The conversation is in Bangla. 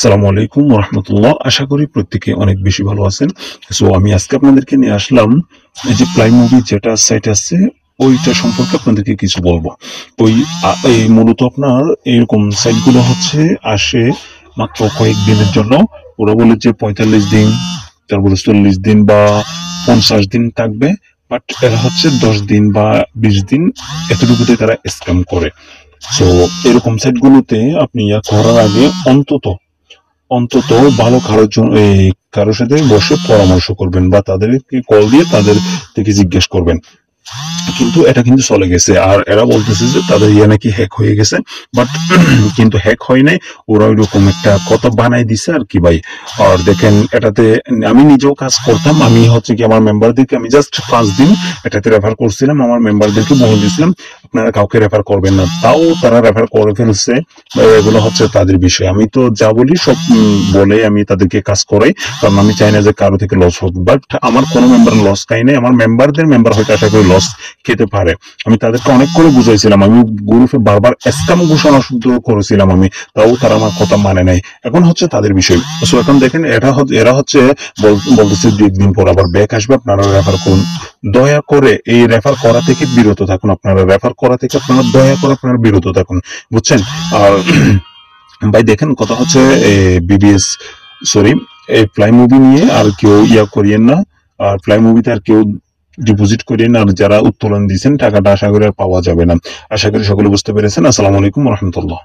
আসসালামু আলাইকুম ওয়া রাহমাতুল্লাহ। আশা করি প্রত্যেকে অনেক বেশি ভালো আছেন। সো আমি আজকে আপনাদেরকে নিয়ে আসলাম এই যে প্লাই মুভি যেটা সাইট আছে ওইটা সম্পর্কে আপনাদেরকে কিছু বলবো। এই মূলত আপনার এরকম সাইটগুলো হচ্ছে আসে মাত্র কয়েকদিনের জন্য। ওরা বলে যে 45 দিন, তারপরে 40 দিন বা 50 দিন থাকবে, বাট এরা হচ্ছে 10 দিন বা 20 দিন এতটুকুতে তারা স্ক্যাম করে। সো এরকম সাইটগুলোতে আপনি ইয়া করার আগে অন্তত অন্তত ভালো কারোর সাথে বসে পরামর্শ করবেন বা তাদেরকে কল দিয়ে তাদের থেকে জিজ্ঞেস করবেন। কিন্তু এটা কিন্তু চলে গেছে, আর এরা বলতেছে যে তাদের ইয়ে নাকি হ্যাক হয়ে গেছে, বাট কিন্তু হ্যাক হয় নাই। ওরা ওইরকম একটা কথা বানাই দিছে আর কি ভাই। আর দেখেন এটাতে আমি নিজেও কাজ করতাম। আমি হচ্ছে কি আমার মেম্বারদেরকে আমি জাস্ট 5 দিন এটাতে রেফার করছিলাম, আমার মেম্বারদেরকে বলে দিয়েছিলাম আপনারা কাউকে রেফার করবেন না, তাও তারা রেফার করে ফেলছে। এগুলো হচ্ছে তাদের বিষয়, আমি তো যা বলি সব বলে আমি তাদেরকে কাজ করাই, কারণ আমি চাই না যে কারো থেকে লস হোক। বাট আমার কোনো মেম্বার লস খাই নাই, আমার মেম্বার হয়তো আশা করি লস খেতে পারে। আমি তাদেরকে অনেক করে বুঝাইছিলাম, আমি গ্রুপে বারবার স্ক্যাম ঘোষণা শুদ্ধ করেছিলাম আমি, তাও তারা আমার কথা মানে নাই। এখন হচ্ছে তাদের বিষয়। সো এখন দেখেন এরা হচ্ছে বলতেছে 2 দিন পর আবার ব্যাক আসবে, আপনারা রেফার করুন। দয়া করে এই রেফার করা থেকে বিরত থাকুন, আপনারা রেফার করা থেকে আপনারা দয়া করে আপনারা বিরত থাকুন, বুঝছেন? আর ভাই দেখেন কথা হচ্ছে বিবিএস, সরি, এই ফ্লাই মুভি নিয়ে আর কেউ ইয়া করিয়েন না। আর ফ্লাই মুভিতে আর কেউ ডিপোজিট করিয়েন না। আর যারা উত্তোলন দিয়েছেন টাকাটা আশা করি আর পাওয়া যাবে না। আশা করি সকলে বুঝতে পেরেছেন। আসসালামু আলাইকুম রহমতুল্লাহ।